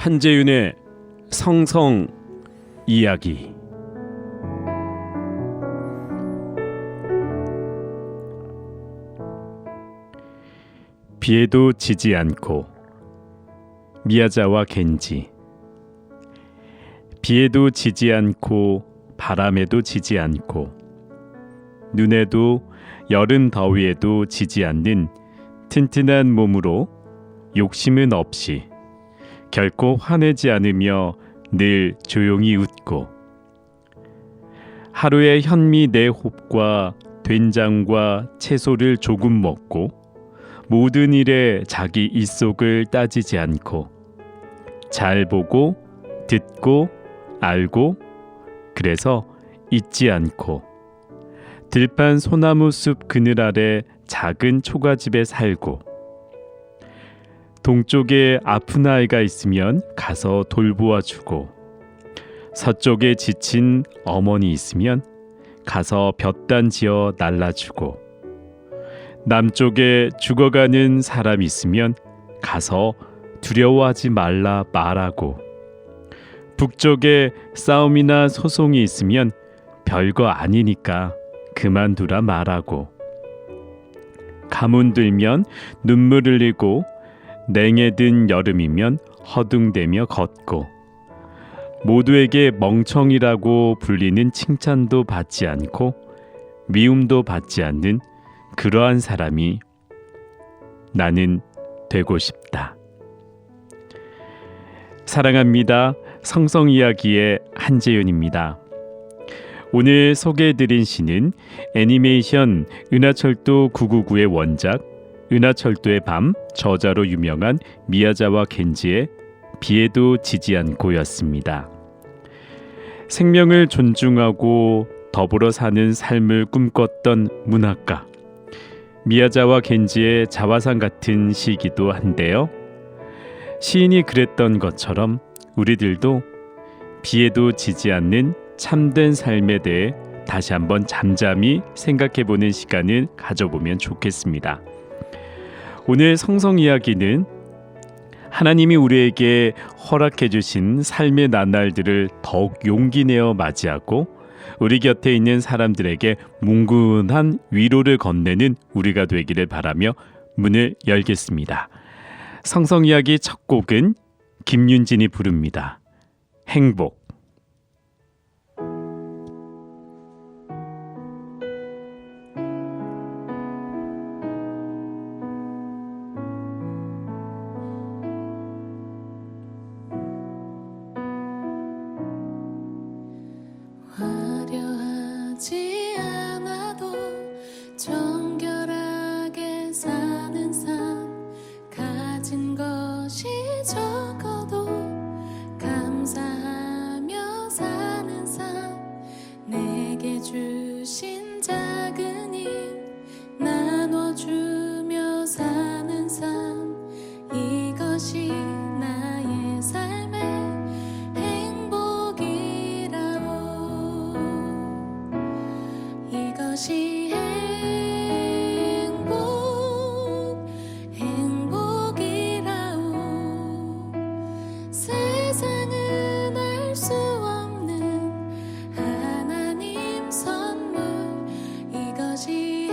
한재윤의 성성 이야기. 비에도 지지 않고. 미야자와 겐지. 비에도 지지 않고 바람에도 지지 않고 눈에도 여름 더위에도 지지 않는 튼튼한 몸으로 욕심은 없이 결코 화내지 않으며 늘 조용히 웃고 하루에 현미 4홉과 된장과 채소를 조금 먹고 모든 일에 자기 입속을 따지지 않고 잘 보고 듣고 알고 그래서 잊지 않고 들판 소나무 숲 그늘 아래 작은 초가집에 살고 동쪽에 아픈 아이가 있으면 가서 돌보아주고 서쪽에 지친 어머니 있으면 가서 볕단 지어 날라주고 남쪽에 죽어가는 사람 있으면 가서 두려워하지 말라 말하고 북쪽에 싸움이나 소송이 있으면 별거 아니니까 그만두라 말하고 가뭄 들면 눈물 흘리고 냉해 든 여름이면 허둥대며 걷고 모두에게 멍청이라고 불리는 칭찬도 받지 않고 미움도 받지 않는 그러한 사람이 나는 되고 싶다. 사랑합니다. 성성이야기의 한재윤입니다. 오늘 소개해드린 시는 애니메이션 은하철도 999의 원작 은하철도의 밤 저자로 유명한 미야자와 겐지의 비에도 지지 않고였습니다. 생명을 존중하고 더불어 사는 삶을 꿈꿨던 문학가 미야자와 겐지의 자화상 같은 시이기도 한데요. 시인이 그랬던 것처럼 우리들도 비에도 지지 않는 참된 삶에 대해 다시 한번 잠잠히 생각해보는 시간을 가져보면 좋겠습니다. 오늘 성성 이야기는 하나님이 우리에게 허락해 주신 삶의 나날들을 더욱 용기 내어 맞이하고 우리 곁에 있는 사람들에게 뭉근한 위로를 건네는 우리가 되기를 바라며 문을 열겠습니다. 성성 이야기 첫 곡은 김윤진이 부릅니다. 행복. 화려하지 않아도 정결하게 사는 삶 가진 것이 적어도 감사하며 사는 삶 내게 주신 작은 힘 나눠주며 사는 삶 이것이 나의 삶의 이것이 행복이라오 세상은 알 수 없는 하나님 선물 이것이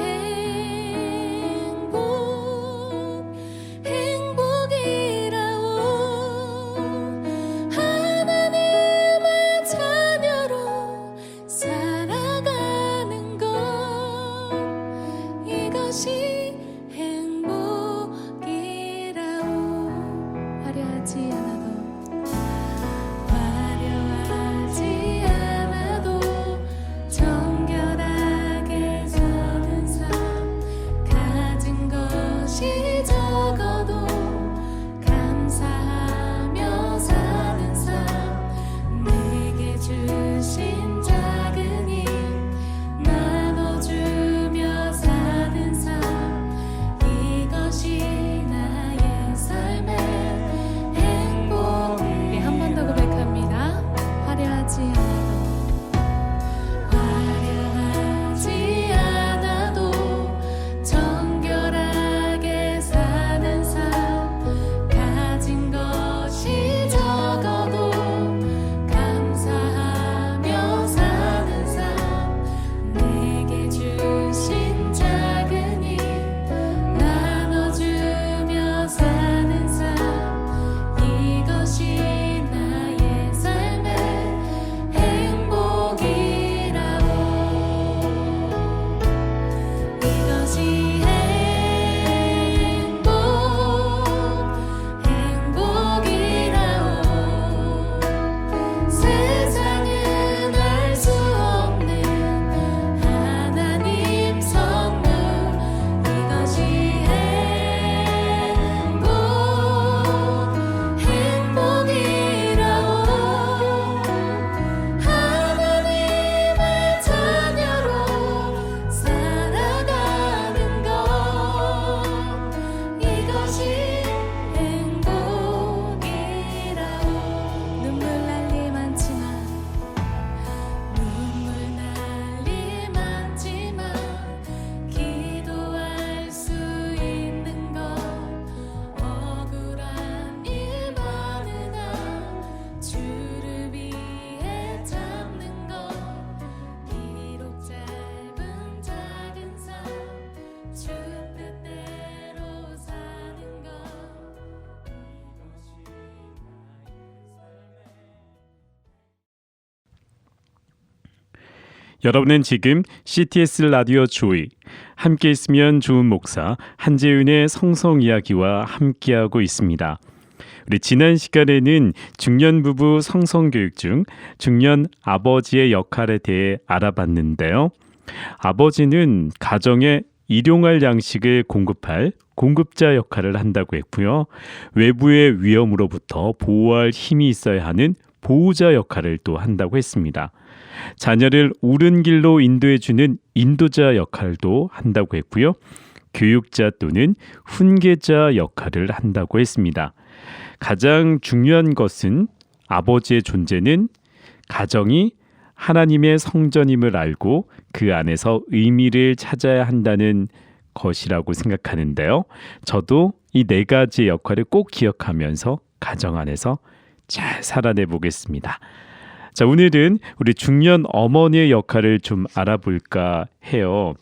행복이라오 하나님의 자녀로 살아가는 이것이 행복이라오 화려하지 않아도 정결하게 사는 삶 가진 것이 적어도 감사하며 사는 삶 내게 주신 작은 힘 나눠주며 사는 삶 여러분은 지금 CTS 라디오 조이 함께 있으면 좋은 목사 한재윤의 성성 이야기와 함께하고 있습니다. 우리 지난 시간에는 중년 부부 성성 교육 중 중년 아버지의 역할에 대해 알아봤는데요. 아버지는 가정에 일용할 양식을 공급할 공급자 역할을 한다고 했고요. 외부의 위험으로부터 보호할 힘이 있어야 하는 보호자 역할을 또 한다고 했습니다. 자녀를 옳은 길로 인도해주는 인도자 역할도 한다고 했고요. 교육자 또는 훈계자 역할을 한다고 했습니다. 가장 중요한 것은 아버지의 존재는 가정이 하나님의 성전임을 알고 그 안에서 의미를 찾아야 한다는 것이라고 생각하는데요. 저도 이 네 가지의 역할을 꼭 기억하면서 가정 안에서 잘 살아내 보겠습니다. 자, 오늘은 우리 중년 어머니의 역할을 좀 알아볼까 해요.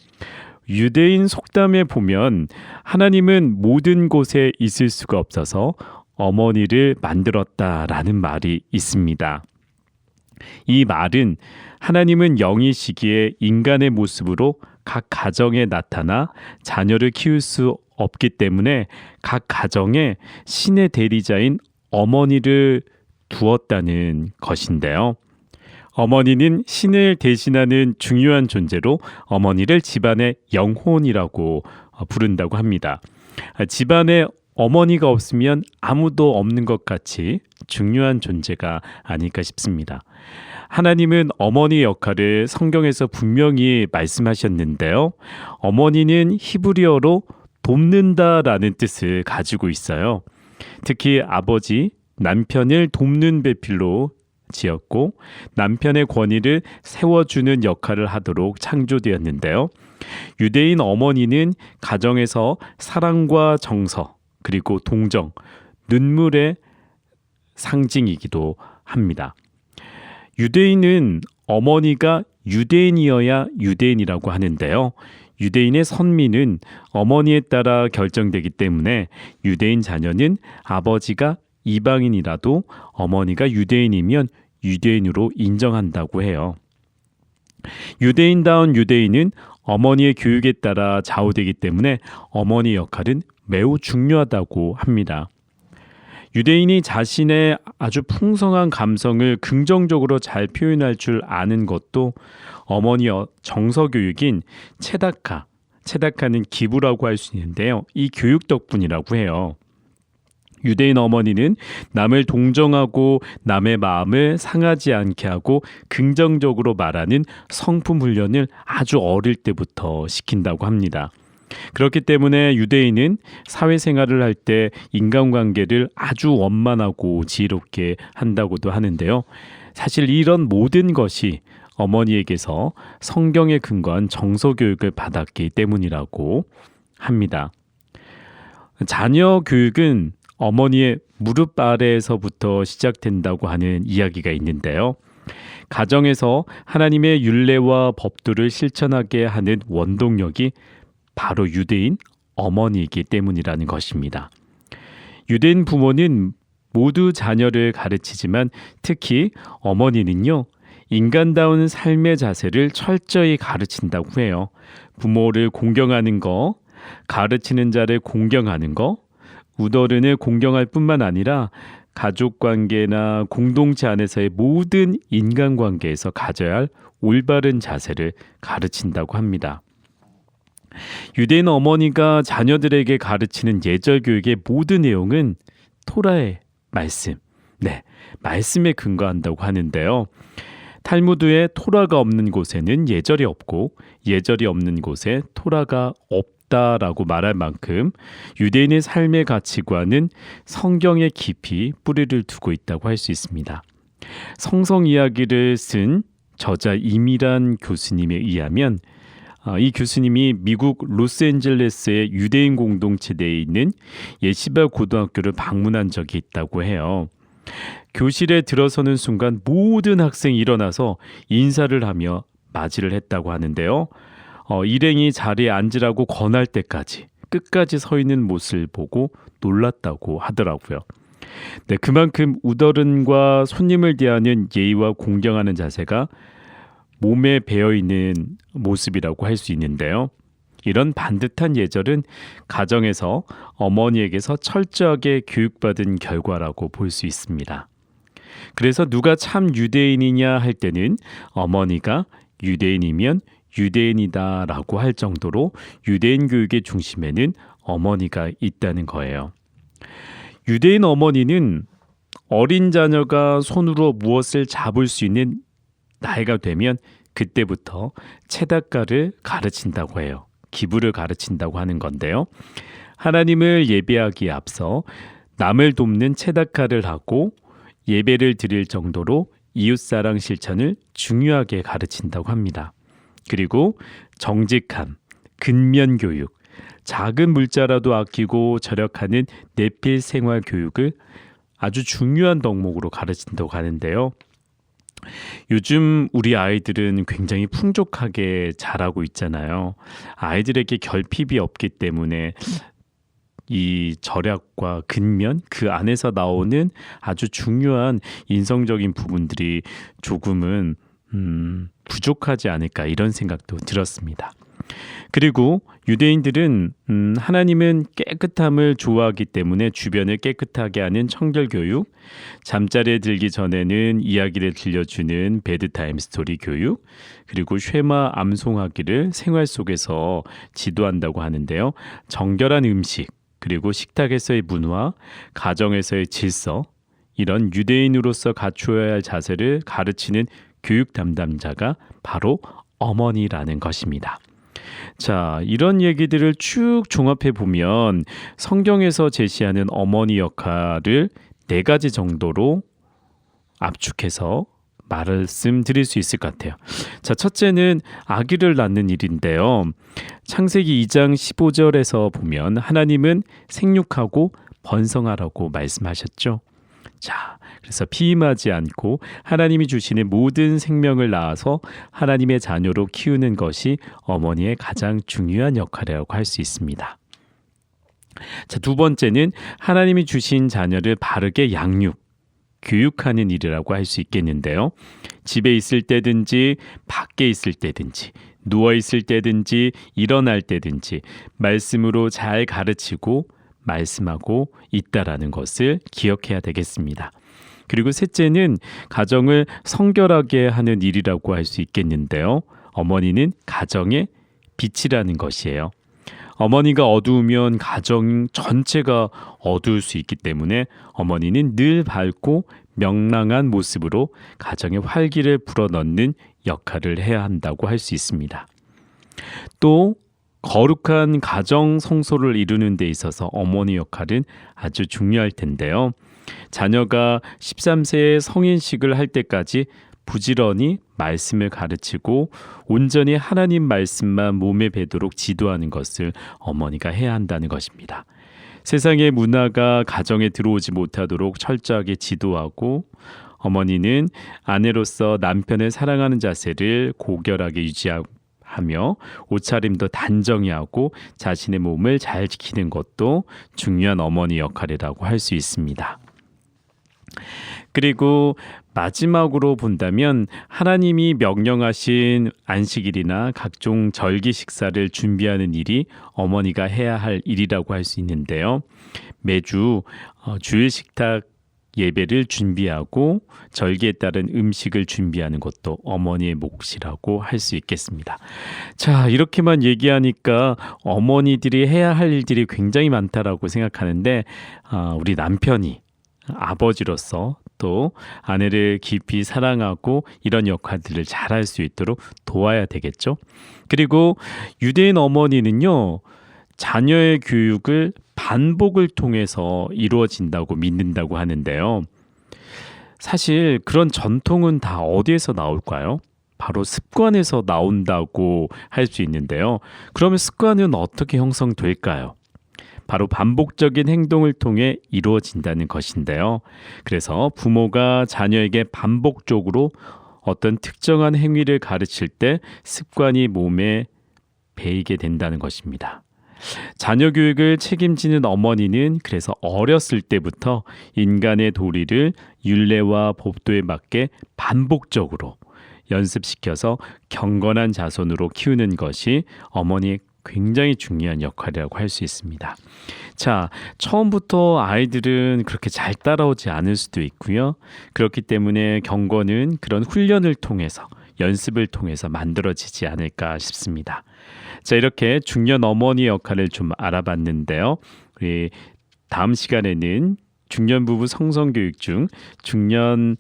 유대인 속담에 보면 하나님은 모든 곳에 있을 수가 없어서 어머니를 만들었다라는 말이 있습니다. 이 말은 하나님은 영이시기에 인간의 모습으로 각 가정에 나타나 자녀를 키울 수 없기 때문에 각 가정에 신의 대리자인 어머니를 두었다는 것인데요. 어머니는 신을 대신하는 중요한 존재로 어머니를 집안의 영혼이라고 부른다고 합니다. 집안에 어머니가 없으면 아무도 없는 것 같이 중요한 존재가 아닐까 싶습니다. 하나님은 어머니 역할을 성경에서 분명히 말씀하셨는데요. 어머니는 히브리어로 돕는다라는 뜻을 가지고 있어요. 특히 아버지, 남편을 돕는 배필로 지었고 남편의 권위를 세워주는 역할을 하도록 창조되었는데요. 유대인 어머니는 가정에서 사랑과 정서 그리고 동정, 눈물의 상징이기도 합니다. 유대인은 어머니가 유대인이어야 유대인이라고 하는데요. 유대인의 선민은 어머니에 따라 결정되기 때문에 유대인 자녀는 아버지가 이방인이라도 어머니가 유대인이면 유대인으로 인정한다고 해요. 유대인다운 유대인은 어머니의 교육에 따라 좌우되기 때문에 어머니 역할은 매우 중요하다고 합니다. 유대인이 자신의 아주 풍성한 감성을 긍정적으로 잘 표현할 줄 아는 것도 어머니의 정서 교육인 체다카는 기부라고 할 수 있는데요. 이 교육 덕분이라고 해요. 유대인 어머니는 남을 동정하고 남의 마음을 상하지 않게 하고 긍정적으로 말하는 성품 훈련을 아주 어릴 때부터 시킨다고 합니다. 그렇기 때문에 유대인은 사회생활을 할 때 인간관계를 아주 원만하고 지혜롭게 한다고도 하는데요. 사실 이런 모든 것이 어머니에게서 성경에 근거한 정서교육을 받았기 때문이라고 합니다. 자녀 교육은 어머니의 무릎 아래에서부터 시작된다고 하는 이야기가 있는데요. 가정에서 하나님의 율례와 법도를 실천하게 하는 원동력이 바로 유대인 어머니이기 때문이라는 것입니다. 유대인 부모는 모두 자녀를 가르치지만 특히 어머니는요, 인간다운 삶의 자세를 철저히 가르친다고 해요. 부모를 공경하는 거, 가르치는 자를 공경하는 거, 우더른을 공경할 뿐만 아니라 가족관계나 공동체 안에서의 모든 인간관계에서 가져야 할 올바른 자세를 가르친다고 합니다. 유대인 어머니가 자녀들에게 가르치는 예절 교육의 모든 내용은 토라의 말씀, 말씀에 근거한다고 하는데요. 탈무드에 토라가 없는 곳에는 예절이 없고 예절이 없는 곳에 토라가 없다라고 말할 만큼 유대인의 삶의 가치관은 성경에 깊이 뿌리를 두고 있다고 할 수 있습니다. 성성 이야기를 쓴 저자 이미란 교수님에 의하면 이 교수님이 미국 로스앤젤레스의 유대인 공동체 내에 있는 예시바 고등학교를 방문한 적이 있다고 해요. 교실에 들어서는 순간 모든 학생이 일어나서 인사를 하며 맞이를 했다고 하는데요. 일행이 자리에 앉으라고 권할 때까지 끝까지 서 있는 모습을 보고 놀랐다고 하더라고요. 그만큼 우더른과 손님을 대하는 예의와 공경하는 자세가 몸에 배어 있는 모습이라고 할 수 있는데요. 이런 반듯한 예절은 가정에서 어머니에게서 철저하게 교육받은 결과라고 볼 수 있습니다. 그래서 누가 참 유대인이냐 할 때는 어머니가 유대인이면 유대인이다라고 할 정도로 유대인 교육의 중심에는 어머니가 있다는 거예요. 유대인 어머니는 어린 자녀가 손으로 무엇을 잡을 수 있는 나이가 되면 그때부터 체다가를 가르친다고 해요. 기부를 가르친다고 하는 건데요. 하나님을 예배하기에 앞서 남을 돕는 체다가를 하고 예배를 드릴 정도로 이웃사랑 실천을 중요하게 가르친다고 합니다. 그리고 정직함, 근면교육, 작은 물자라도 아끼고 절약하는 내필 생활 교육을 아주 중요한 덕목으로 가르친다고 하는데요. 요즘 우리 아이들은 굉장히 풍족하게 자라고 있잖아요. 아이들에게 결핍이 없기 때문에 이 절약과 근면 그 안에서 나오는 아주 중요한 인성적인 부분들이 조금은 부족하지 않을까 이런 생각도 들었습니다. 그리고 유대인들은 하나님은 깨끗함을 좋아하기 때문에 주변을 깨끗하게 하는 청결교육, 잠자리에 들기 전에는 이야기를 들려주는 베드타임 스토리 교육, 그리고 쉐마 암송하기를 생활 속에서 지도한다고 하는데요. 정결한 음식, 그리고 식탁에서의 문화, 가정에서의 질서, 이런 유대인으로서 갖추어야 할 자세를 가르치는 교육 담당자가 바로 어머니라는 것입니다. 자, 이런 얘기들을 쭉 종합해 보면 성경에서 제시하는 어머니 역할을 4가지 정도로 압축해서 말씀드릴 수 있을 것 같아요. 자, 첫째는 아기를 낳는 일인데요. 창세기 2장 15절에서 보면 하나님은 생육하고 번성하라고 말씀하셨죠. 자, 그래서 피임하지 않고 하나님이 주시는 모든 생명을 낳아서 하나님의 자녀로 키우는 것이 어머니의 가장 중요한 역할이라고 할 수 있습니다. 자, 두 번째는 하나님이 주신 자녀를 바르게 양육, 교육하는 일이라고 할 수 있겠는데요. 집에 있을 때든지 밖에 있을 때든지 누워 있을 때든지 일어날 때든지 말씀으로 잘 가르치고 말씀하고 있다라는 것을 기억해야 되겠습니다. 그리고 셋째는 가정을 성결하게 하는 일이라고 할 수 있겠는데요. 어머니는 가정의 빛이라는 것이에요. 어머니가 어두우면 가정 전체가 어두울 수 있기 때문에 어머니는 늘 밝고 명랑한 모습으로 가정의 활기를 불어넣는 역할을 해야 한다고 할 수 있습니다. 또 거룩한 가정 성소를 이루는 데 있어서 어머니 역할은 아주 중요할 텐데요. 자녀가 13세에 성인식을 할 때까지 부지런히 말씀을 가르치고 온전히 하나님 말씀만 몸에 배도록 지도하는 것을 어머니가 해야 한다는 것입니다. 세상의 문화가 가정에 들어오지 못하도록 철저하게 지도하고 어머니는 아내로서 남편을 사랑하는 자세를 고결하게 유지하며 옷차림도 단정히 하고 자신의 몸을 잘 지키는 것도 중요한 어머니 역할이라고 할 수 있습니다. 그리고 마지막으로 본다면 하나님이 명령하신 안식일이나 각종 절기 식사를 준비하는 일이 어머니가 해야 할 일이라고 할 수 있는데요. 매주 주일 식탁 예배를 준비하고 절기에 따른 음식을 준비하는 것도 어머니의 몫이라고 할 수 있겠습니다. 자, 이렇게만 얘기하니까 어머니들이 해야 할 일들이 굉장히 많다라고 생각하는데 우리 남편이 아버지로서 또 아내를 깊이 사랑하고 이런 역할들을 잘할 수 있도록 도와야 되겠죠. 그리고 유대인 어머니는요, 자녀의 교육을 반복을 통해서 이루어진다고 믿는다고 하는데요. 사실 그런 전통은 다 어디에서 나올까요? 바로 습관에서 나온다고 할 수 있는데요. 그러면 습관은 어떻게 형성될까요? 바로 반복적인 행동을 통해 이루어진다는 것인데요. 그래서 부모가 자녀에게 반복적으로 어떤 특정한 행위를 가르칠 때 습관이 몸에 배이게 된다는 것입니다. 자녀 교육을 책임지는 어머니는 그래서 어렸을 때부터 인간의 도리를 율례와 법도에 맞게 반복적으로 연습시켜서 경건한 자손으로 키우는 것이 어머니의 굉장히 중요한 역할이라고 할 수 있습니다. 자, 처음부터 아이들은 그렇게 잘 따라오지 않을 수도 있고요. 그렇기 때문에 경건은 그런 훈련을 통해서, 연습을 통해서 만들어지지 않을까 싶습니다. 자, 이렇게 중년 어머니 역할을 좀 알아봤는데요. 우리 다음 시간에는 중년 부부 성성교육 중 중년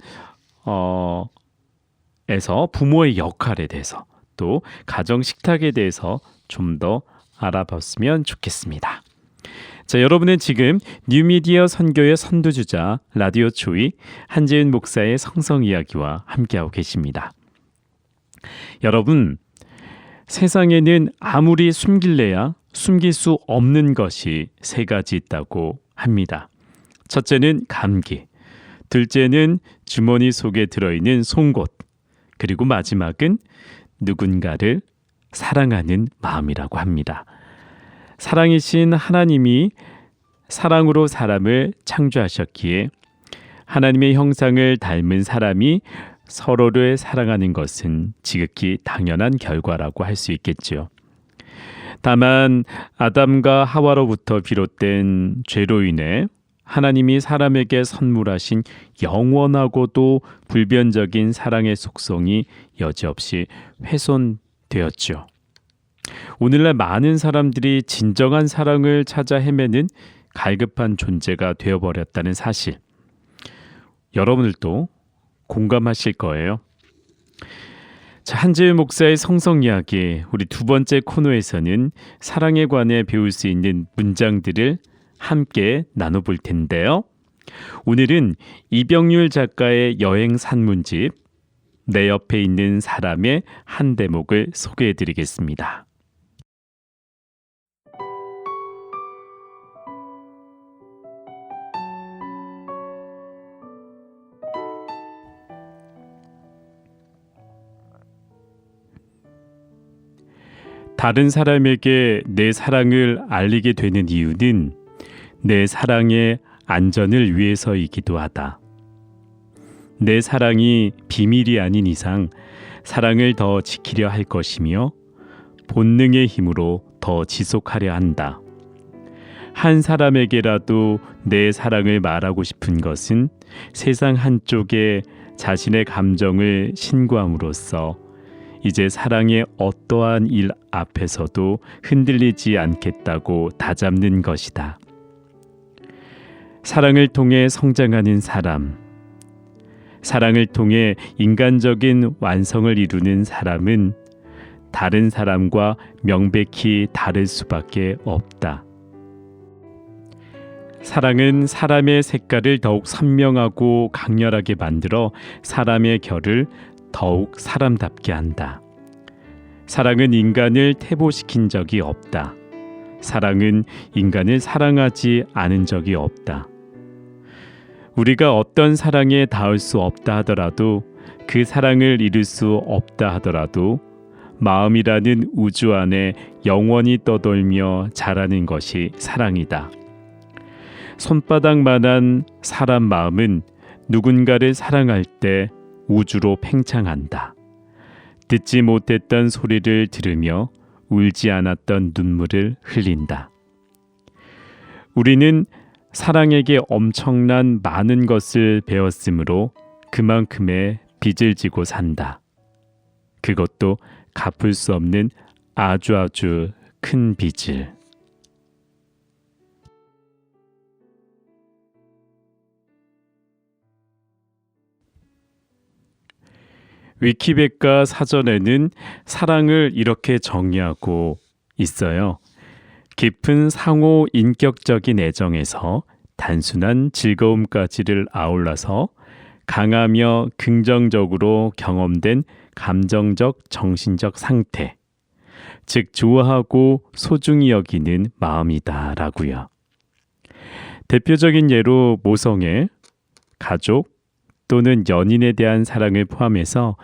에서 부모의 역할에 대해서, 또 가정 식탁에 대해서 좀 더 알아봤으면 좋겠습니다. 자, 여러분은 지금 뉴미디어 선교의 선두주자 라디오 초이 한재윤 목사의 성성 이야기와 함께하고 계십니다. 여러분, 세상에는 아무리 숨길래야 숨길 수 없는 것이 세 가지 있다고 합니다. 첫째는 감기, 둘째는 주머니 속에 들어있는 송곳, 그리고 마지막은 누군가를 사랑하는 마음이라고 합니다. 사랑이신 하나님이 사랑으로 사람을 창조하셨기에 하나님의 형상을 닮은 사람이 서로를 사랑하는 것은 지극히 당연한 결과라고 할 수 있겠죠. 다만 아담과 하와로부터 비롯된 죄로 인해 하나님이 사람에게 선물하신 영원하고도 불변적인 사랑의 속성이 여지없이 훼손되었죠. 오늘날 많은 사람들이 진정한 사랑을 찾아 헤매는 갈급한 존재가 되어버렸다는 사실, 여러분들도 공감하실 거예요. 자, 한재윤 목사의 성성 이야기, 우리 두 번째 코너에서는 사랑에 관해 배울 수 있는 문장들을 함께 나눠볼 텐데요. 오늘은 이병률 작가의 여행 산문집 내 옆에 있는 사람의 한 대목을 소개해드리겠습니다. 다른 사람에게 내 사랑을 알리게 되는 이유는 내 사랑의 안전을 위해서이기도 하다. 내 사랑이 비밀이 아닌 이상 사랑을 더 지키려 할 것이며 본능의 힘으로 더 지속하려 한다. 한 사람에게라도 내 사랑을 말하고 싶은 것은 세상 한쪽에 자신의 감정을 신고함으로써 이제 사랑의 어떠한 일 앞에서도 흔들리지 않겠다고 다잡는 것이다. 사랑을 통해 성장하는 사람, 사랑을 통해 인간적인 완성을 이루는 사람은 다른 사람과 명백히 다를 수밖에 없다. 사랑은 사람의 색깔을 더욱 선명하고 강렬하게 만들어 사람의 결을 더욱 사람답게 한다. 사랑은 인간을 퇴보시킨 적이 없다. 사랑은 인간을 사랑하지 않은 적이 없다. 우리가 어떤 사랑에 닿을 수 없다 하더라도, 그 사랑을 이룰 수 없다 하더라도 마음이라는 우주 안에 영원히 떠돌며 자라는 것이 사랑이다. 손바닥만한 사람 마음은 누군가를 사랑할 때 우주로 팽창한다. 듣지 못했던 소리를 들으며 울지 않았던 눈물을 흘린다. 우리는 사랑에게 엄청난 많은 것을 배웠으므로 그만큼의 빚을 지고 산다. 그것도 갚을 수 없는 아주 큰 빚을. 위키백과 사전에는 사랑을 이렇게 정의하고 있어요. 깊은 상호 인격적인 애정에서 단순한 즐거움까지를 아울러서 강하며 긍정적으로 경험된 감정적, 정신적 상태, 즉 좋아하고 소중히 여기는 마음이다라고요. 대표적인 예로 모성애, 가족 또는 연인에 대한 사랑을 포함해서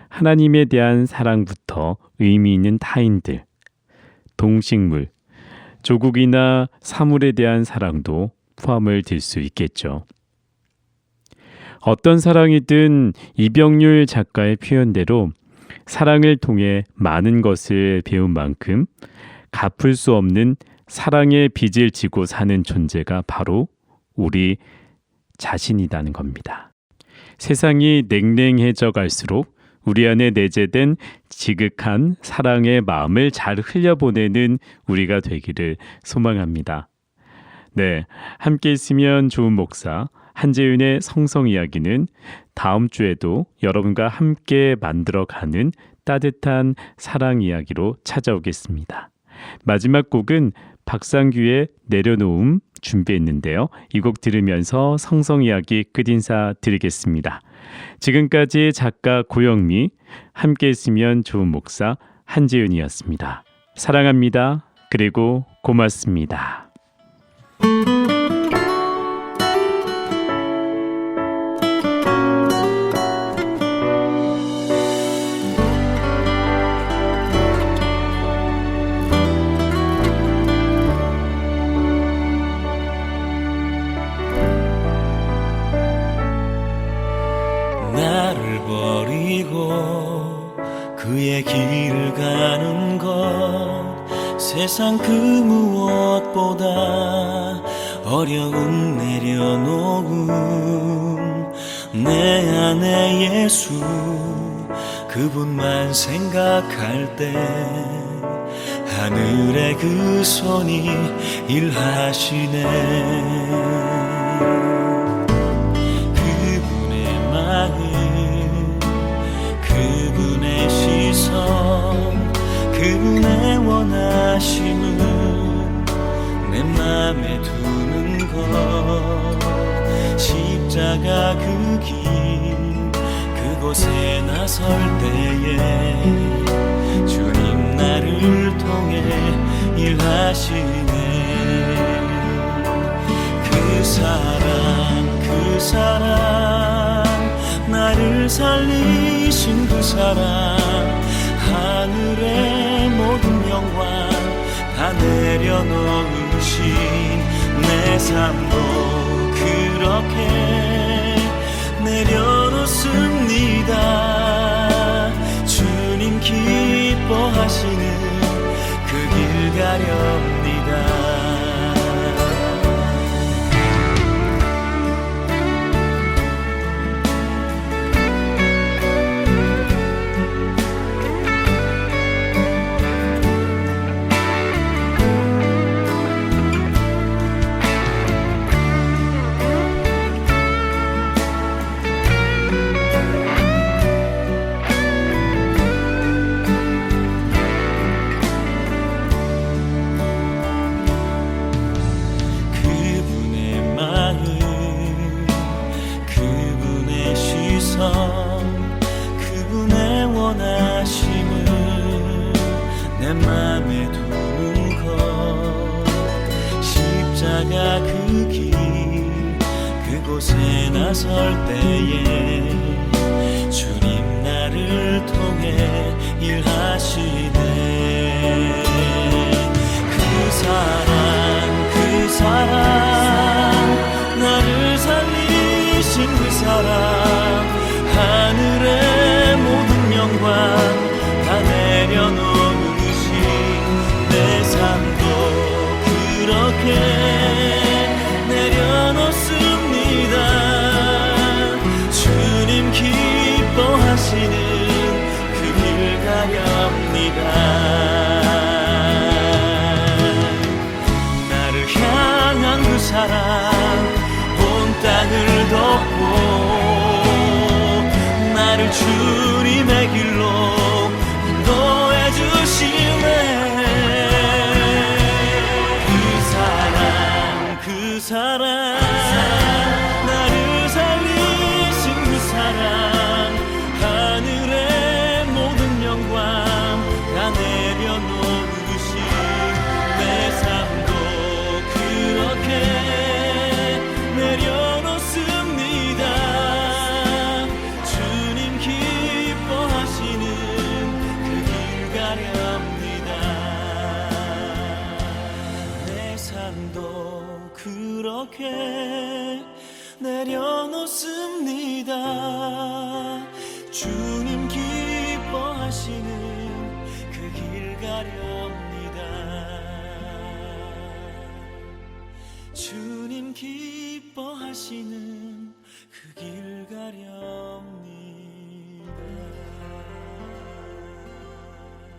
하나님에 대한 사랑부터 의미 있는 타인들, 동식물, 조국이나 사물에 대한 사랑도 포함을 들 수 있겠죠. 어떤 사랑이든 이병률 작가의 표현대로 사랑을 통해 많은 것을 배운 만큼 갚을 수 없는 사랑의 빚을 지고 사는 존재가 바로 우리 자신이라는 겁니다. 세상이 냉랭해져 갈수록 우리 안에 내재된 지극한 사랑의 마음을 잘 흘려보내는 우리가 되기를 소망합니다. 네, 함께 있으면 좋은 목사 한재윤의 성성 이야기는 다음 주에도 여러분과 함께 만들어가는 따뜻한 사랑 이야기로 찾아오겠습니다. 마지막 곡은 박상규의 내려놓음 준비했는데요. 이 곡 들으면서 성성 이야기 끝인사 드리겠습니다. 지금까지 작가 고영미, 함께 있으면 좋은 목사 한재윤이었습니다. 사랑합니다. 그리고 고맙습니다. 나를 버리고 그의 길을 가는 것 세상 그 무엇보다 어려운 내려놓음 내 안에 예수 그분만 생각할 때 하늘의 그 손이 일하시네. 그분의 시선 그분의 원하심은 내 맘에 두는 것 십자가 그 길 그곳에 나설 때에 주님 나를 통해 일하시네. 그 사랑 나를 살리신 그 사랑 하늘의 모든 영광 다 내려놓으신 내 삶도 그렇게 내려놓습니다. 주님 기뻐하시는 그 길 가렵니다. 그분의 원하심을 내 맘에 두는 것 십자가 그 길 그곳에 나설 때에 주님 나를 통해 일하시네. 그 사랑 나를 살리신 그 사랑 하늘의 모든 영광 다 내려놓으신 내 삶도 그렇게 내려놓습니다. 주님 기뻐하시는 그 길 가렵니다. 나를 향한 그 사랑 온 땅을 덮고 나를 주님의 길로 인도해 주시네. 그 사랑 나를 살리신 그 사랑 하늘의 모든 영광 다 내려놓으신 내 삶도 그렇게 내려놓습니다. 주님 기뻐하시는 그 길 가렵니다. 내 삶도 그렇게 내려놓습니다. 주님 기뻐하시는 그 길 가려